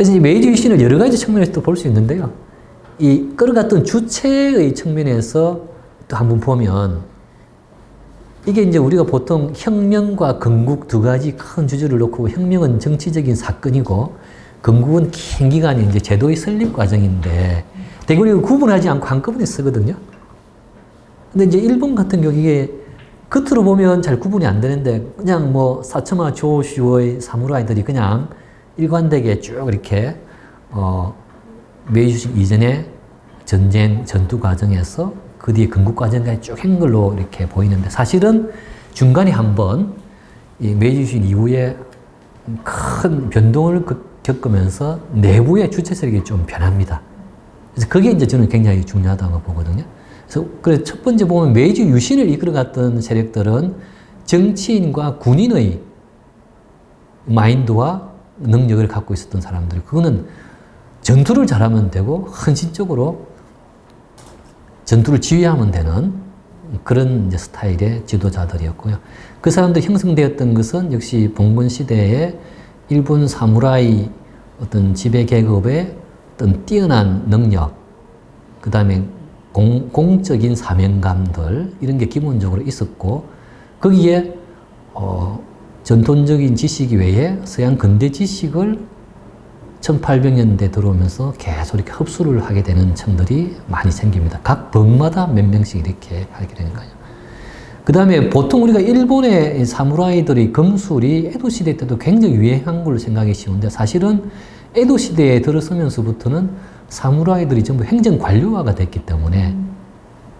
그래서 이 메이지 유신을 여러 가지 측면에서 또 볼 수 있는데요. 이 끌어갔던 주체의 측면에서 또 한번 보면 이게 이제 우리가 보통 혁명과 건국 두 가지 큰 주제를 놓고 혁명은 정치적인 사건이고 건국은 긴 기간의 이제 제도의 설립 과정인데 대개 우리가 구분하지 않고 한꺼번에 쓰거든요. 근데 이제 일본 같은 경우 이게 겉으로 보면 잘 구분이 안 되는데 그냥 뭐 사츠마 조슈의 사무라이들이 그냥 일관되게 쭉 이렇게 메이지 유신 이전에 전쟁 전투 과정에서 그 뒤에 건국 과정까지 쭉 한 걸로 이렇게 보이는데 사실은 중간에 한번 이 메이지 유신 이후에 큰 변동을 겪으면서 내부의 주체 세력이 좀 변합니다. 그래서 그게 이제 저는 굉장히 중요하다고 보거든요. 그래서 첫 번째 보면 메이지 유신을 이끌어갔던 세력들은 정치인과 군인의 마인드와 능력을 갖고 있었던 사람들. 그거는 전투를 잘하면 되고 헌신적으로 전투를 지휘하면 되는 그런 이제 스타일의 지도자들이었고요. 그 사람들이 형성되었던 것은 역시 봉건 시대에 일본 사무라이 어떤 지배 계급의 어떤 뛰어난 능력, 그 다음에 공적인 사명감들 이런 게 기본적으로 있었고 거기에 전통적인 지식 외에 서양 근대 지식을 1800년대 들어오면서 계속 이렇게 흡수를 하게 되는 층들이 많이 생깁니다. 각 번마다 몇 명씩 이렇게 하게 되는 거예요. 그 다음에 보통 우리가 일본의 사무라이들의 검술이 에도 시대 때도 굉장히 유행한 걸로 생각이 쉬운데 사실은 에도 시대에 들어서면서부터는 사무라이들이 전부 행정 관료화가 됐기 때문에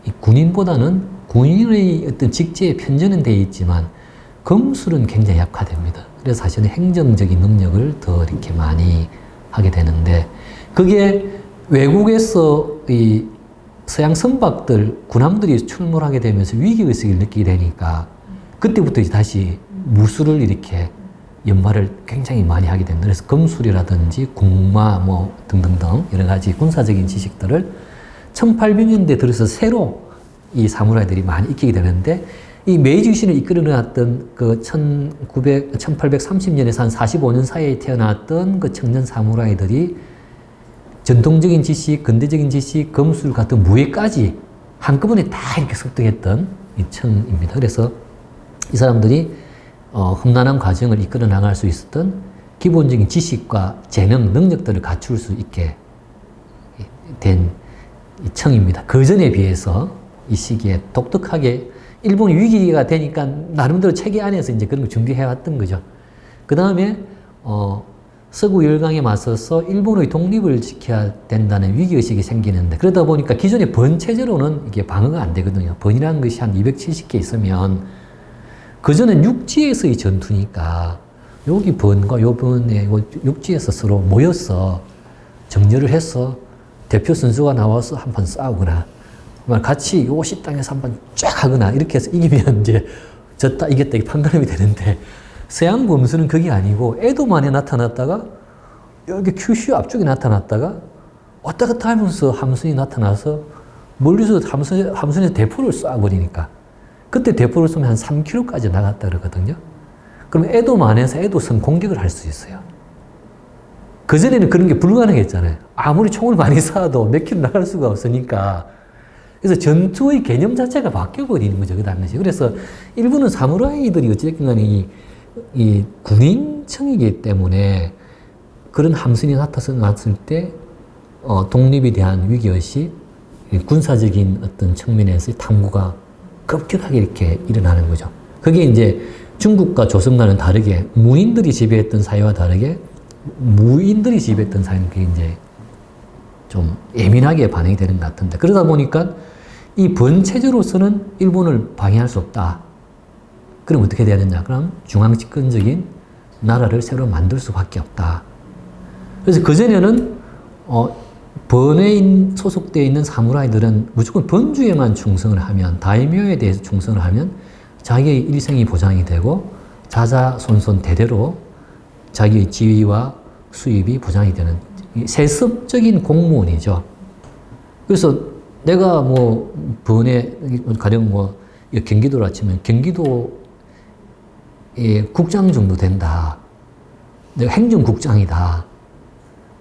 이 군인보다는 군인의 어떤 직제에 편전은 되어 있지만 검술은 굉장히 약화됩니다. 그래서 사실은 행정적인 능력을 더 이렇게 많이 하게 되는데 그게 외국에서 이 서양 선박들, 군함들이 출몰하게 되면서 위기의식을 느끼게 되니까 그때부터 이제 다시 무술을 이렇게 연마를 굉장히 많이 하게 됩니다. 그래서 검술이라든지 군마 뭐 등등등 여러 가지 군사적인 지식들을 1800년대 들어서 새로 이 사무라이들이 많이 익히게 되는데 이 메이지 유신을 이끌어놨던 그 1830년에서 한 45년 사이에 태어났던 그 청년 사무라이들이 전통적인 지식, 근대적인 지식, 검술 같은 무예까지 한꺼번에 다 이렇게 습득했던 이 층입니다. 그래서 이 사람들이 험난한 과정을 이끌어 나갈 수 있었던 기본적인 지식과 재능, 능력들을 갖출 수 있게 된 이 층입니다. 그 전에 비해서 이 시기에 독특하게 일본이 위기가 되니까 나름대로 체계 안에서 이제 그런 걸 준비해 왔던 거죠. 그 다음에 서구 열강에 맞서서 일본의 독립을 지켜야 된다는 위기의식이 생기는데 그러다 보니까 기존의 번체제로는 이게 방어가 안 되거든요. 번이라는 것이 한 270개 있으면 그전엔 육지에서의 전투니까 여기 번과 요 번에 육지에서 서로 모여서 정렬을 해서 대표 선수가 나와서 한판 싸우거나 같이 요 식당에서 한번 쫙 하거나 이렇게 해서 이기면 이제 졌다 이겼다 이 판가름이 되는데 서양 범수는 그게 아니고 에도만에 나타났다가 여기 큐슈 앞쪽에 나타났다가 왔다 갔다 하면서 함선이 나타나서 멀리서 함선에서 대포를 쏴버리니까 그때 대포를 쏘면 한 3km까지 나갔다 그러거든요. 그럼 에도만에서 에도성 공격을 할 수 있어요. 그전에는 그런 게 불가능했잖아요. 아무리 총을 많이 쏴도 몇 킬로 나갈 수가 없으니까 그래서 전투의 개념 자체가 바뀌어버리는 거죠, 그 당시. 그래서 일본은 사무라이들이 어찌됐든 간에 이 군인층이기 때문에 그런 함선이 나타났을 때, 독립에 대한 위기의식, 군사적인 어떤 측면에서의 탐구가 급격하게 이렇게 일어나는 거죠. 그게 이제 중국과 조선과는 다르게 무인들이 지배했던 사회와 다르게 무인들이 지배했던 사회는 그게 이제 좀 예민하게 반응이 되는 것 같은데 그러다 보니까 이 번체제로서는 일본을 방해할 수 없다. 그럼 어떻게 돼야 되냐? 그럼 중앙 집권적인 나라를 새로 만들 수밖에 없다. 그래서 그전에는 번에 소속되어 있는 사무라이들은 무조건 번주에만 충성을 하면 다이묘에 대해서 충성을 하면 자기의 일생이 보장이 되고 자자손손 대대로 자기의 지위와 수입이 보장이 되는 세습적인 공무원이죠. 그래서 내가 뭐 번에 가령 뭐 경기도라 치면 경기도의 국장 정도 된다. 내가 행정국장이다.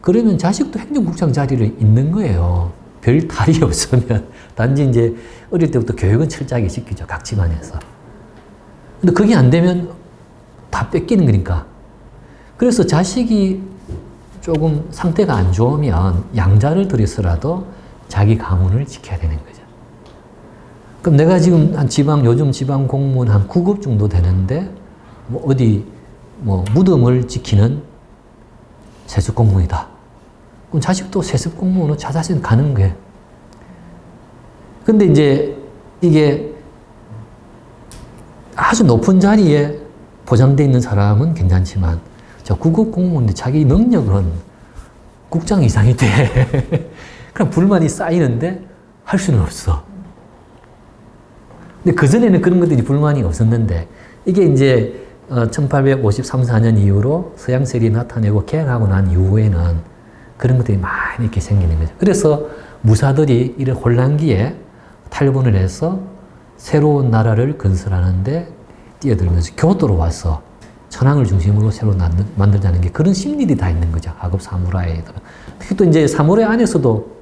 그러면 자식도 행정국장 자리를 있는 거예요. 별 탈이 없으면. 단지 이제 어릴 때부터 교육은 철저하게 시키죠. 각 집안에서. 근데 그게 안 되면 다 뺏기는 거니까. 그래서 자식이 조금 상태가 안 좋으면 양자를 들여서라도 자기 가문을 지켜야 되는 거죠. 그럼 내가 지금 요즘 지방 공무원 한 9급 정도 되는데, 뭐 어디, 무덤을 지키는 세습 공무원이다. 그럼 자식도 세습 공무원으로 자자신 가는 거예요. 근데 이제 이게 아주 높은 자리에 보장되어 있는 사람은 괜찮지만, 저 9급 공무원인데 자기 능력은 국장 이상이 돼. 그럼 불만이 쌓이는데 할 수는 없어. 근데 그전에는 그런 것들이 불만이 없었는데, 이게 이제 1853, 4년 이후로 서양 세력이 나타내고 개혁하고 난 이후에는 그런 것들이 많이 이렇게 생기는 거죠. 그래서 무사들이 이런 혼란기에 탈분을 해서 새로운 나라를 건설하는데 뛰어들면서 교토로 와서 천황을 중심으로 새로 만들자는 게 그런 심리들이 다 있는 거죠. 하급 사무라이들은. 특히 또 이제 사무라이 안에서도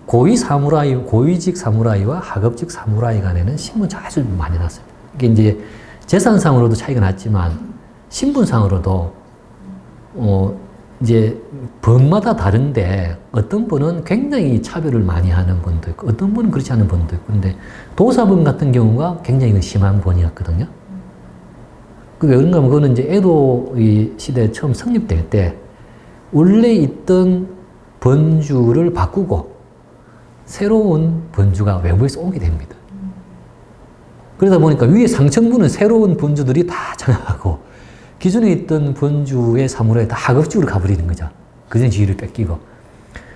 고위직 사무라이와 하급직 사무라이 간에는 신분 차이가 아주 많이 났습니다. 이게 이제 재산상으로도 차이가 났지만 신분상으로도 이제 번마다 다른데 어떤 분은 굉장히 차별을 많이 하는 분도 있고 어떤 분은 그렇지 않은 분도 있고 근데 도사분 같은 경우가 굉장히 심한 분이었거든요. 그게 왜 그런가 하면 그거는 이제 에도 시대 처음 성립될 때 원래 있던 번주를 바꾸고 새로운 번주가 외부에서 오게 됩니다. 그러다 보니까 위에 상층부는 새로운 번주들이 다 장악하고 기존에 있던 번주의 사무라이 다 하급직으로 가버리는 거죠. 그전 지위를 뺏기고.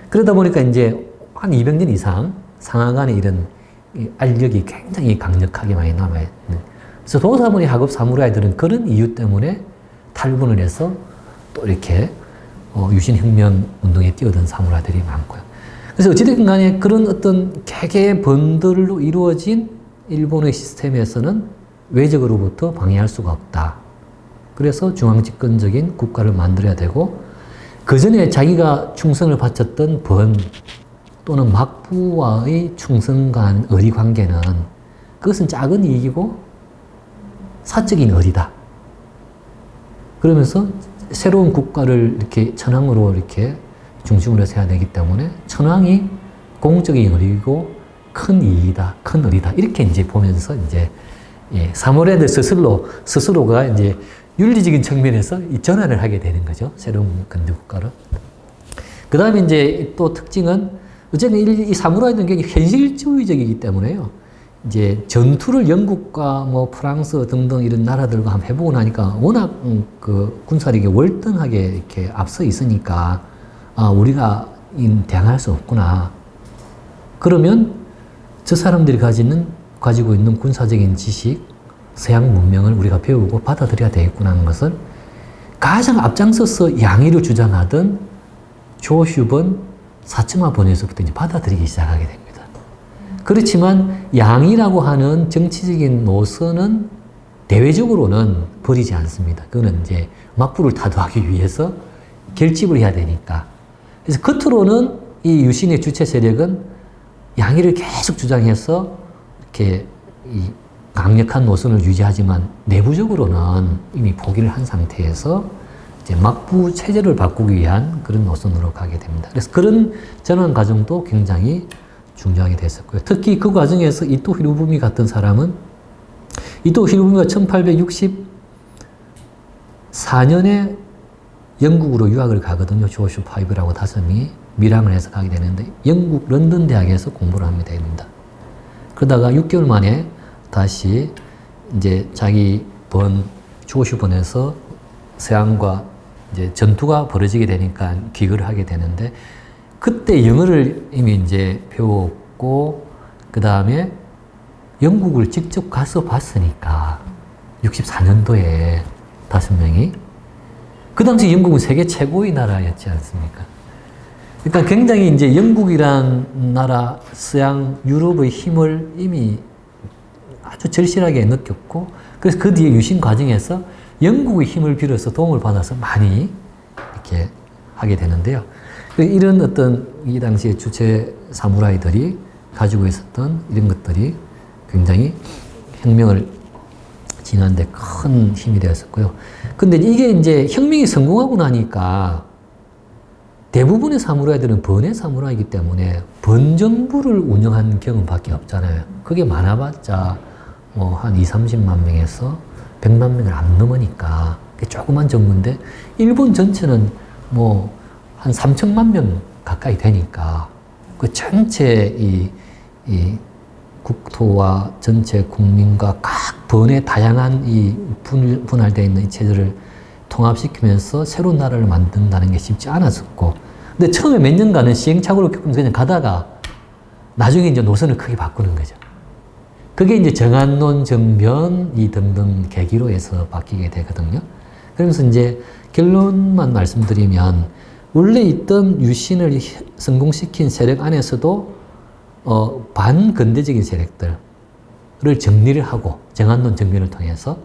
그러다 보니까 이제 한 200년 이상 상하간의 이런 알력이 굉장히 강력하게 많이 남아있는. 그래서 도사분이 하급 사무라이들은 그런 이유 때문에 탈분을 해서 또 이렇게 유신혁명 운동에 뛰어든 사무라이들이 많고요. 그래서 어찌됐든 간에 그런 어떤 개개의 번들로 이루어진 일본의 시스템에서는 외적으로부터 방해할 수가 없다. 그래서 중앙집권적인 국가를 만들어야 되고 그 전에 자기가 충성을 바쳤던 번 또는 막부와의 충성 간 의리 관계는 그것은 작은 이익이고 사적인 의리다. 그러면서 새로운 국가를 이렇게 천황으로 이렇게 중심으로 세워야 되기 때문에 천황이 공적인 의리고 큰 이익이다, 큰 의리다 이렇게 이제 보면서 이제 사무라이들 스스로가 이제 윤리적인 측면에서 이 전환을 하게 되는 거죠. 새로운 근대 국가로. 그 다음에 이제 또 특징은 어쨌든 이 사무라이들은 굉장히 현실주의적이기 때문에요. 이제 전투를 영국과 뭐 프랑스 등등 이런 나라들과 한번 해보고 나니까 워낙 그 군사력이 월등하게 이렇게 앞서 있으니까 우리가 대항할 수 없구나. 그러면 저 사람들이 가지고 있는 군사적인 지식, 서양 문명을 우리가 배우고 받아들여야 되겠구나 하는 것을 가장 앞장서서 양의를 주장하던 조슈번 사츠마 번에서부터 이제 받아들이기 시작하게 됩니다. 그렇지만 양의라고 하는 정치적인 노선은 대외적으로는 버리지 않습니다. 그거는 이제 막부를 타도하기 위해서 결집을 해야 되니까. 그래서 겉으로는 이 유신의 주체 세력은 양의를 계속 주장해서 이렇게 이 강력한 노선을 유지하지만 내부적으로는 이미 포기를 한 상태에서 이제 막부 체제를 바꾸기 위한 그런 노선으로 가게 됩니다. 그래서 그런 전환 과정도 굉장히 중요하게 됐었고요. 특히 그 과정에서 이토 히로부미 같은 사람은 이토 히로부미가 1864년에 영국으로 유학을 가거든요. 조슈 파이브라고 5명이 밀항을 해서 가게 되는데 영국 런던 대학에서 공부를 하게 됩니다. 그러다가 6개월 만에 다시 이제 자기 조슈번에서 서양과 이제 전투가 벌어지게 되니까 귀국을 하게 되는데 그때 영어를 이미 이제 배웠고 그 다음에 영국을 직접 가서 봤으니까 64년도에 5명이 그 당시 영국은 세계 최고의 나라였지 않습니까? 그러니까 굉장히 이제 영국이란 나라, 서양, 유럽의 힘을 이미 아주 절실하게 느꼈고, 그래서 그 뒤에 유신 과정에서 영국의 힘을 빌어서 도움을 받아서 많이 이렇게 하게 되는데요. 이런 어떤 이 당시에 주체 사무라이들이 가지고 있었던 이런 것들이 굉장히 혁명을 진화하는데 큰 힘이 되었었고요. 근데 이게 이제 혁명이 성공하고 나니까 대부분의 사무라이들은 번외 사무라이이기 때문에 번정부를 운영한 경험밖에 없잖아요. 그게 많아봤자 뭐 한 30만 명에서 100만 명을 안 넘으니까 조그만 정부인데 일본 전체는 뭐 한 3천만 명 가까이 되니까 그 전체 이 국토와 전체 국민과 각 번의 다양한 이 분할되어 있는 이 체제를 통합시키면서 새로운 나라를 만든다는 게 쉽지 않았었고, 근데 처음에 몇 년간은 시행착오를 겪으면서 그냥 가다가 나중에 이제 노선을 크게 바꾸는 거죠. 그게 이제 정안론, 정변 이 등등 계기로 해서 바뀌게 되거든요. 그러면서 이제 결론만 말씀드리면 원래 있던 유신을 성공시킨 세력 안에서도 반근대적인 세력들을 정리를 하고 정안론 정변을 통해서,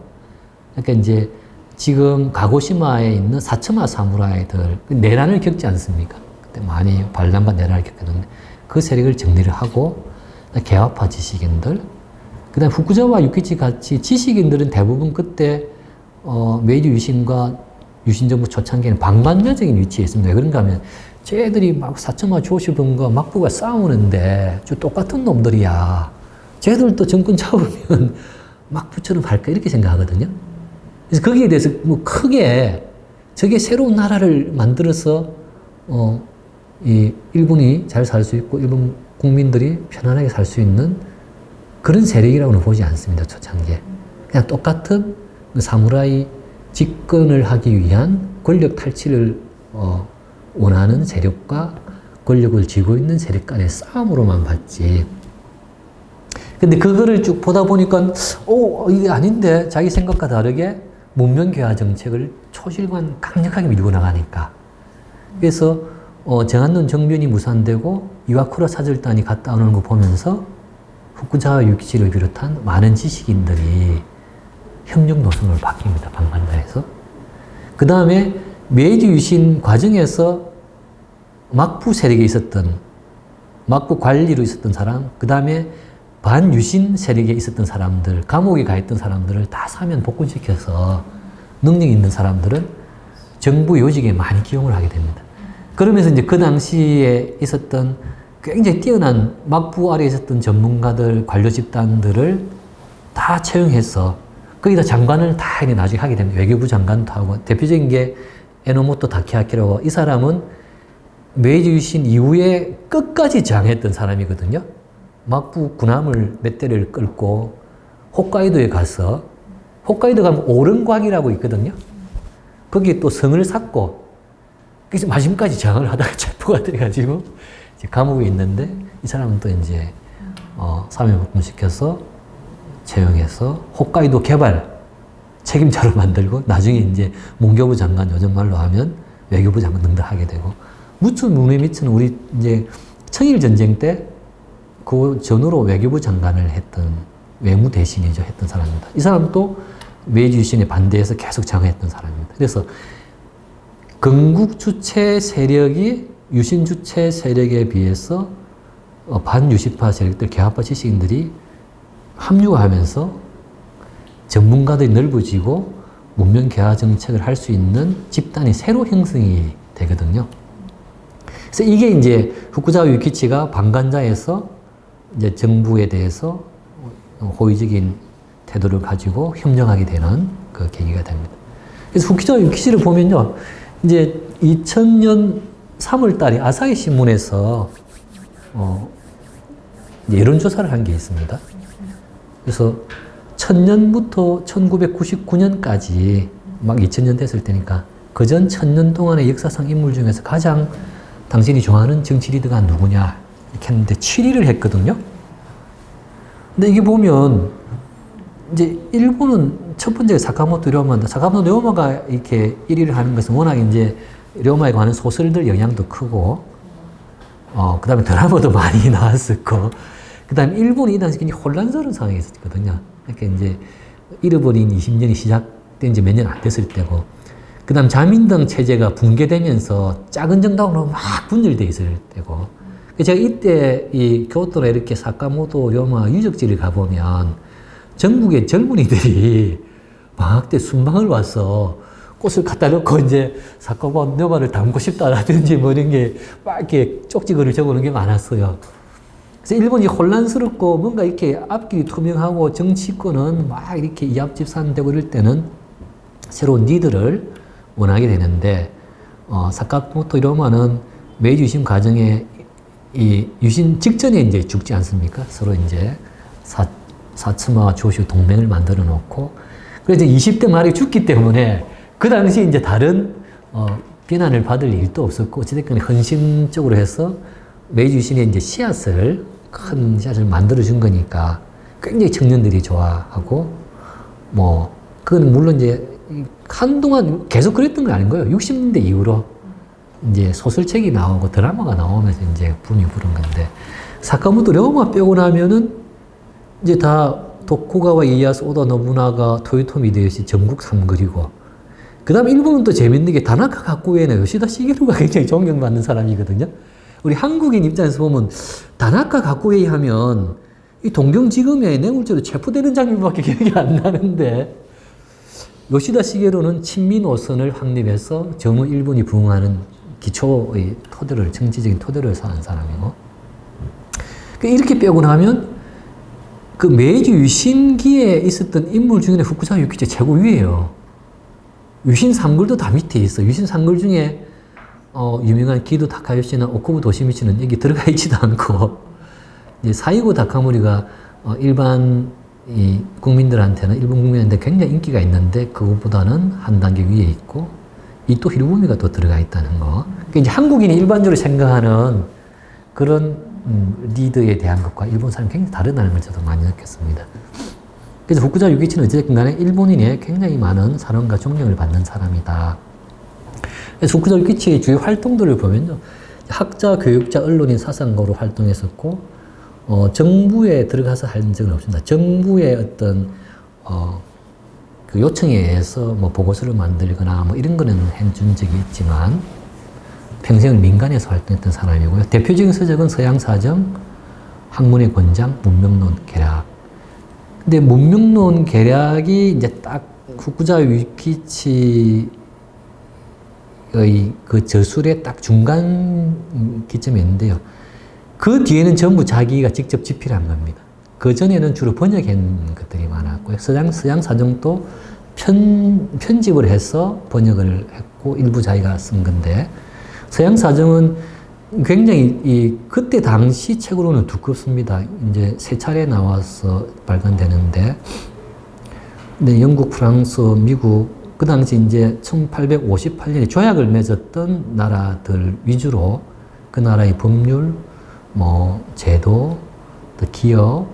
그러니까 이제 지금 가고시마에 있는 사츠마 사무라이들 내란을 겪지 않습니까? 그때 많이 반란과 내란을 겪었는데 그 세력을 정리를 하고 개화파 지식인들, 그다음 후쿠자와 유키치 같이 지식인들은 대부분 그때 메이지 유신과 유신정부 초창기에는 방관자적인 위치에 있습니다. 왜 그런가 하면 쟤들이 막 사츠마 조시분과 막부가 싸우는데 저 똑같은 놈들이야. 쟤들도 정권 잡으면 막부처럼 할까 이렇게 생각하거든요. 그래서 거기에 대해서 뭐 크게 저게 새로운 나라를 만들어서 이 일본이 잘 살 수 있고 일본 국민들이 편안하게 살 수 있는 그런 세력이라고는 보지 않습니다. 초창기에. 그냥 똑같은 사무라이 집권을 하기 위한 권력 탈취를 원하는 세력과 권력을 쥐고 있는 세력 간의 싸움으로만 봤지. 근데 그거를 쭉 보다 보니까 이게 아닌데 자기 생각과 다르게 문명개화 정책을 초실관 강력하게 밀고 나가니까. 그래서 정안론 정변이 무산되고 이와쿠라 사절단이 갔다 오는 거 보면서 후쿠자와 유키치를 비롯한 많은 지식인들이 협력 노선으로 바뀝니다. 방관자에서. 그 다음에 메이지 유신 과정에서 막부 세력에 있었던, 막부 관리로 있었던 사람, 그 다음에 반유신 세력에 있었던 사람들, 감옥에 가 있던 사람들을 다 사면 복권시켜서 능력 있는 사람들은 정부 요직에 많이 기용을 하게 됩니다. 그러면서 이제 그 당시에 있었던 굉장히 뛰어난 막부 아래에 있었던 전문가들, 관료 집단들을 다 채용해서 거기다 장관을 다 나중에 하게 됩니다. 외교부 장관도 하고, 대표적인 게 에노모토 다케아키라고, 이 사람은 메이지 유신 이후에 끝까지 저항했던 사람이거든요. 막부 군함을 몇 대를 끌고 홋카이도에 가서, 홋카이도 가면 오른곽이라고 있거든요. 거기에 또 성을 샀고, 그래서 마지막까지 저항을 하다가 체포가 돼가지고 이제 감옥에 있는데, 이 사람은 또 이제 사면복무시켜서 채용해서 홋카이도 개발 책임자로 만들고, 나중에 이제 문교부 장관, 요즘 말로 하면 외교부 장관 등등 하게 되고, 무츠 무네미츠는 우리 이제 청일 전쟁 때 그 전후로 외교부 장관을 했던 외무 대신이죠. 했던 사람입니다. 이 사람도 메이지 유신에 반대해서 계속 저항했던 사람입니다. 그래서 건국 주체 세력이 유신 주체 세력에 비해서 반유신파 세력들, 개화파 지식인들이 합류하면서 전문가들이 넓어지고 문명 개화 정책을 할 수 있는 집단이 새로 형성이 되거든요. 그래서 이게 이제 후쿠자와 유키치가 방관자에서 이제 정부에 대해서 호의적인 태도를 가지고 협력하게 되는 그 계기가 됩니다. 그래서 후쿠자와 유키치를 보면요, 이제 2000년 3월 달에 아사히 신문에서 여론조사를 한 게 있습니다. 그래서 1000년부터 1999년까지 막 2000년 됐을 때니까 그전 1000년 동안의 역사상 인물 중에서 가장 당신이 좋아하는 정치 리더가 누구냐 이렇게 했는데 7위를 했거든요. 근데 이게 보면 이제 일본은 첫 번째가 사카모토 료마인데, 사카모토 료마가 이렇게 1위를 하는 것은 워낙 이제 료마에 관한 소설들 영향도 크고, 그 다음에 드라마도 많이 나왔었고, 그 다음에 일본이 이 당시 굉장히 혼란스러운 상황에 있었거든요. 그러니까 이제 잃어버린 20년이 시작된 지 몇 년 안 됐을 때고, 그 다음 자민당 체제가 붕괴되면서 작은 정당으로 막 분열돼 있을 때고, 제가 이때 이 교토나 이렇게 사카모토, 료마 유적지를 가보면 전국의 젊은이들이 방학 때 순방을 와서 꽃을 갖다 놓고 이제 사카모토 료마를 담고 싶다라든지 뭐 이런 게 막 이렇게 쪽지글을 적어놓은 게 많았어요. 그래서 일본이 혼란스럽고 뭔가 이렇게 앞길이 투명하고 정치권은 막 이렇게 이합집산되고 이럴 때는 새로운 리더를 원하게 되는데, 사카모토 료마는 메이지 유신 과정에 이 유신 직전에 이제 죽지 않습니까? 서로 이제 사츠마와 조슈 동맹을 만들어 놓고, 그래서 20대 말에 죽기 때문에 그 당시 이제 다른 비난을 받을 일도 없었고, 어찌됐건 헌신적으로 해서 메이지 유신의 이제 씨앗을, 큰 씨앗을 만들어 준 거니까 굉장히 청년들이 좋아하고, 뭐 그건 물론 이제 한동안 계속 그랬던 건 아닌 거예요. 60년대 이후로 이제 소설책이 나오고 드라마가 나오면서 이제 붐이 부른 건데, 사카모토 료마 빼고 나면은 이제 다 도쿠가와 이에야스, 오다 노부나가, 토요토미 히데요시 전국 삼거리고, 그 다음 일본은 또 재밌는 게 다나카 가쿠에는 요시다 시게루가 굉장히 존경받는 사람이거든요. 우리 한국인 입장에서 보면 다나카 가쿠에 하면 이 동경지검에 뇌물죄로 체포되는 장면밖에 기억이 안 나는데, 요시다 시게루는 친미 노선을 확립해서 정오 일본이 부응하는 기초의 토대를, 정치적인 토대를 쌓은 사람이고, 이렇게 빼고 나면 그 메이지 유신기에 있었던 인물 중에 후쿠자와 유키치 최고 위에요. 유신 삼글도 다 밑에 있어. 유신 삼글 중에 유명한 기도 타카요시나 오쿠부 도시미치는 여기 들어가 있지도 않고, 이제 사이고 다카모리가 일반 이 국민들한테는, 일본 국민한테 굉장히 인기가 있는데 그것보다는 한 단계 위에 있고, 이토 히로부미가 또 들어가 있다는 거. 그러니까 이제 한국인이 일반적으로 생각하는 그런 리더에 대한 것과 일본 사람이 굉장히 다르다는 걸 저도 많이 느꼈습니다. 그래서 후쿠자와 유키치는 어쨌든 간에 일본인의 굉장히 많은 사랑과 존경을 받는 사람이다. 그래서 후쿠자와 유키치의 주요 활동들을 보면요, 학자, 교육자, 언론인, 사상가로 활동했었고, 정부에 들어가서 한 적은 없습니다. 정부의 어떤 그 요청에 의해서 뭐 보고서를 만들거나 뭐 이런 거는 해준 적이 있지만 평생을 민간에서 활동했던 사람이고요. 대표적인 서적은 서양사정, 학문의 권장, 문명론 계략. 근데 문명론 계략이 이제 딱 후쿠자와 유키치의 그 저술의 딱 중간 기점에 있는데요. 그 뒤에는 전부 자기가 직접 집필한 겁니다. 그 전에는 주로 번역한 것들이 많았고요. 서양 사정도 편집을 해서 번역을 했고, 일부 자기가 쓴 건데, 서양 사정은 굉장히 그때 당시 책으로는 두껍습니다. 이제 3차례 나와서 발간되는데, 근데 영국, 프랑스, 미국, 그 당시 이제 1858년에 조약을 맺었던 나라들 위주로 그 나라의 법률, 뭐 제도, 또 기업,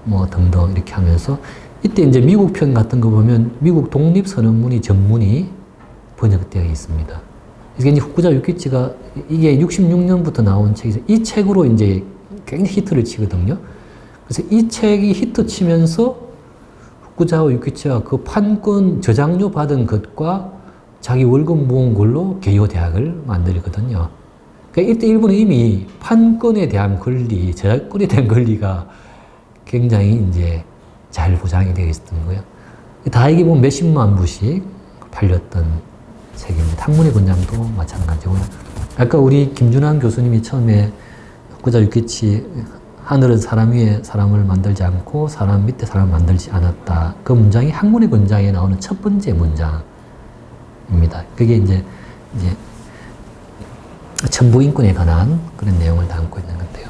뭐 등등 이렇게 하면서, 이때 이제 미국 편 같은 거 보면 미국 독립선언문이 전문이 번역되어 있습니다. 그래서 이제 후쿠자와 유키치가 이게 66년부터 나온 책이죠. 이 책으로 이제 굉장히 히트를 치거든요. 그래서 이 책이 히트 치면서 후쿠자와 유키치가 그 판권 저작료 받은 것과 자기 월급 모은 걸로 개요 대학을 만들거든요. 그러니까 이때 일본은 이미 판권에 대한 권리, 저작권에 대한 권리가 굉장히 이제 잘 보장이 되어 있었던 거예요. 다 이게 보면 몇십만 부씩 팔렸던 책입니다. 학문의 권장도 마찬가지고요. 아까 우리 김준환 교수님이 처음에 후쿠자와 유키치, 하늘은 사람 위에 사람을 만들지 않고 사람 밑에 사람을 만들지 않았다. 그 문장이 학문의 권장에 나오는 첫 번째 문장입니다. 그게 이제 천부인권에 관한 그런 내용을 담고 있는 건데요.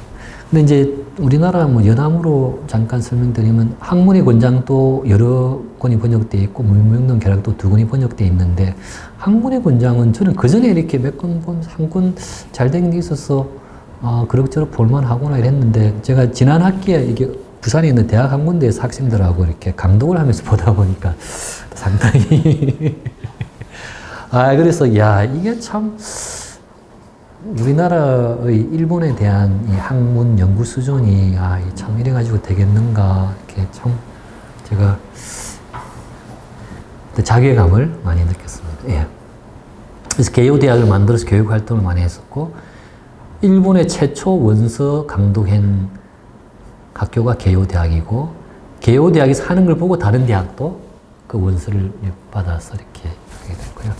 근데 이제 우리나라 뭐 연암으로 잠깐 설명드리면 학문의 권장도 여러 권이 번역되어 있고 문명론 계략도 2권이 번역되어 있는데, 학문의 권장은 저는 그 전에 이렇게 몇 권 본, 한 권 잘 된 게 있어서 그럭저럭 볼만하구나 이랬는데, 제가 지난 학기에 이게 부산에 있는 대학 한 군데에서 학생들하고 이렇게 강독을 하면서 보다 보니까 상당히 그래서 야, 이게 참 우리나라의 일본에 대한 이 학문 연구 수준이 참 이래가지고 되겠는가, 이렇게 참 제가 자괴감을 많이 느꼈습니다. 예. 그래서 개요 대학을 만들어서 교육 활동을 많이 했었고, 일본의 최초 원서 강독한 학교가 개요 대학이고, 개요 대학에서 하는 걸 보고 다른 대학도 그 원서를 받아서 이렇게 하게 됐고요.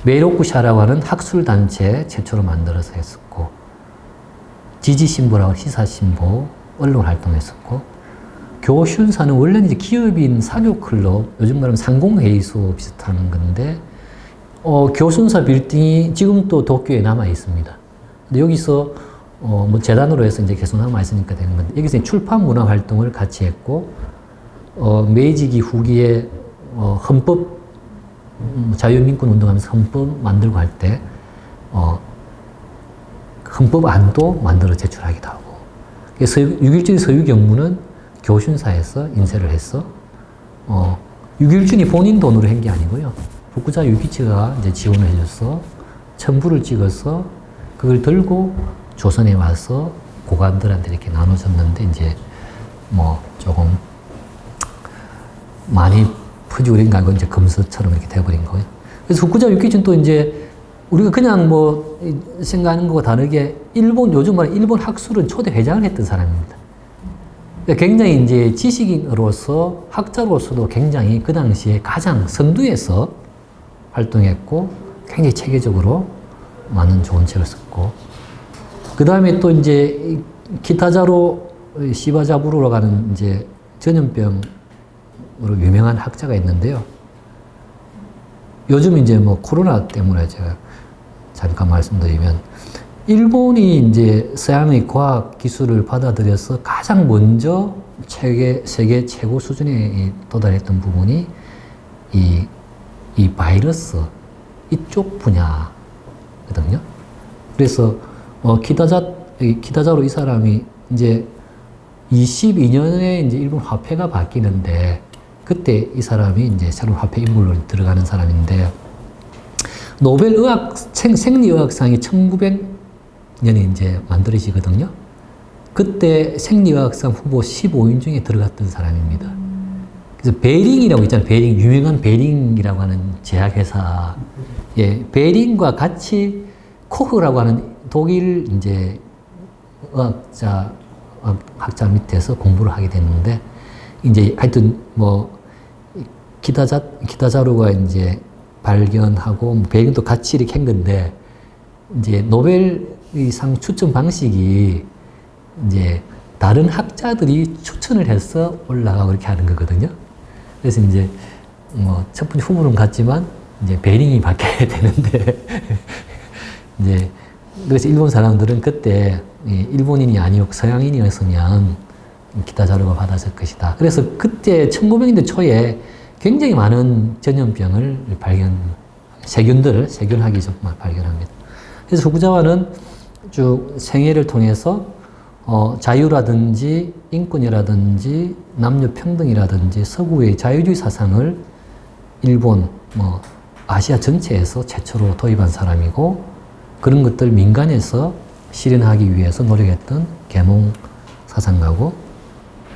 메이로쿠샤라고 하는 학술 단체 최초로 만들어서 했었고, 지지신보라고 시사신보 언론 활동했었고, 교슌사는 원래는 이제 기업인 사교클럽, 요즘 말하면 상공회의소 비슷한 건데, 교순사 빌딩이 지금 또 도쿄에 남아 있습니다. 근데 여기서 뭐 재단으로 해서 이제 계속 남아 있으니까 되는 건데, 여기서 출판 문화 활동을 같이 했고, 메이지기 후기에 헌법 자유민권 운동하면서 헌법 만들고 할 때 헌법안도 만들어 제출하기도 하고, 그래서 6.1절 서유경무는 교순사에서 인쇄를 해서 6.1준이 본인 돈으로 한 게 아니고요. 북구자 유기치가 이제 지원을 해줘서 첨부를 찍어서 그걸 들고 조선에 와서 고관들한테 이렇게 나눠줬는데, 이제 뭐 조금 많이 퍼지고 그런 거 이제 검서처럼 이렇게 돼버린 거예요. 그래서 북구자 유기치는 또 이제 우리가 그냥 뭐 생각하는 것과 다르게 요즘 말하는 일본 학술은 초대 회장을 했던 사람입니다. 굉장히 이제 지식인으로서 학자로서도 굉장히 그 당시에 가장 선두에서 활동했고, 굉장히 체계적으로 많은 좋은 책을 썼고, 그 다음에 또 이제 키타자로 시바자부로라고 하는 이제 전염병으로 유명한 학자가 있는데요. 요즘 이제 뭐 코로나 때문에 제가 잠깐 말씀드리면, 일본이 이제 서양의 과학 기술을 받아들여서 가장 먼저 세계 최고 수준에 도달했던 부분이 이 바이러스 이쪽 분야거든요. 그래서 키타자로 이 사람이 이제 22년에 이제 일본 화폐가 바뀌는데, 그때 이 사람이 이제 새로운 화폐 인물로 들어가는 사람인데, 노벨 생리의학상이 1900년에 이제 만들어지거든요. 그때 생리의학상 후보 15인 중에 들어갔던 사람입니다. 그래서 베링이라고 있잖아요. 유명한 베링이라고 하는 제약회사. 예, 베링과 같이 코흐라고 하는 독일 이제 학자 밑에서 공부를 하게 됐는데, 이제 하여튼 뭐 키타자루가 이제 발견하고 베링도 같이 이렇게 한 건데, 이제 노벨상 추천 방식이 이제 다른 학자들이 추천을 해서 올라가고 그렇게 하는 거거든요. 그래서 이제 뭐 첫 번째 후보는 같지만 이제 베링이 바뀌어야 되는데 이제 그래서 일본 사람들은 그때 일본인이 아니고 서양인이었으면 키타자루가 받았을 것이다. 그래서 그때 1900년대 초에 굉장히 많은 전염병을 세균하기 정말 발견합니다. 그래서 후쿠자와는 쭉 생애를 통해서 자유라든지 인권이라든지 남녀 평등이라든지 서구의 자유주의 사상을 일본, 아시아 전체에서 최초로 도입한 사람이고, 그런 것들 민간에서 실현하기 위해서 노력했던 계몽 사상가고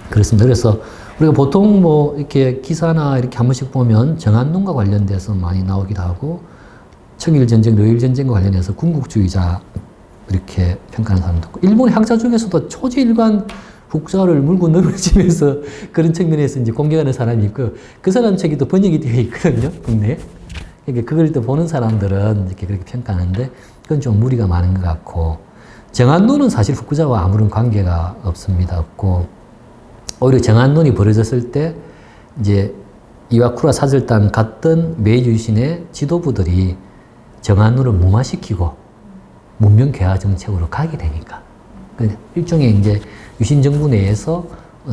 그렇습니다. 그래서 우리가 보통 이렇게 기사나 이렇게 한 번씩 보면 정한론과 관련돼서 많이 나오기도 하고, 청일전쟁, 러일전쟁과 관련해서 군국주의자 이렇게 평가하는 사람도 있고, 일본의 학자 중에서도 초지일관 국자를 물고 넘어지면서 그런 측면에서 이제 공격하는 사람이 있고, 그 사람 책이 또 번역이 되어 있거든요, 국내에. 그러니까 그걸 또 보는 사람들은 이렇게 그렇게 평가하는데, 그건 좀 무리가 많은 것 같고, 정한론은 사실 후쿠자와 아무런 관계가 없고, 오히려 정한론이 벌어졌을 때, 이제 이와쿠라 사절단 갔던 메이지 유신의 지도부들이 정한론을 무마시키고 문명 개화 정책으로 가게 되니까, 일종의 이제 유신 정부 내에서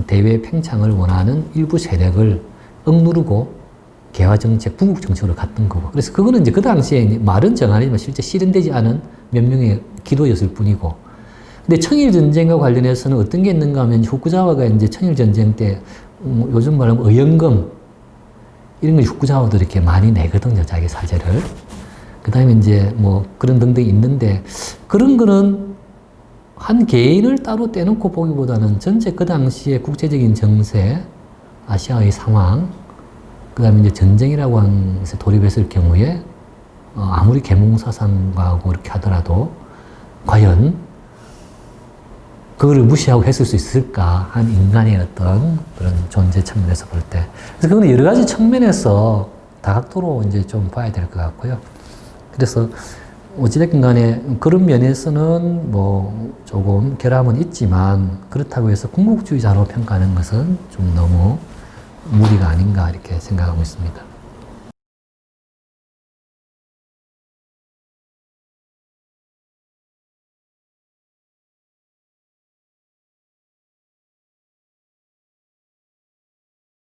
대외 팽창을 원하는 일부 세력을 억누르고 개화 정책, 부국 정책으로 갔던 거고, 그래서 그거는 이제 그 당시에 말은 정한이지만 실제 실현되지 않은 몇 명의 기도였을 뿐이고, 근데 청일전쟁과 관련해서는 어떤 게 있는가 하면, 후쿠자와가 이제 청일전쟁 때 요즘 말하면 의연금 이런 걸 후쿠자와도 이렇게 많이 내거든요, 자기 사제를. 그 다음에 이제 그런 등등이 있는데, 그런 거는 한 개인을 따로 떼놓고 보기보다는 전체 그 당시의 국제적인 정세, 아시아의 상황, 그 다음에 이제 전쟁이라고 하는 것에 돌입했을 경우에 아무리 계몽사상가하고 이렇게 하더라도 과연 그거를 무시하고 했을 수 있을까? 한 인간의 어떤 그런 존재 측면에서 볼 때. 그래서 그건 여러 가지 측면에서 다각도로 이제 좀 봐야 될 것 같고요. 그래서 어찌됐건 간에 그런 면에서는 뭐 조금 결함은 있지만 그렇다고 해서 궁극주의자로 평가하는 것은 좀 너무 무리가 아닌가 이렇게 생각하고 있습니다.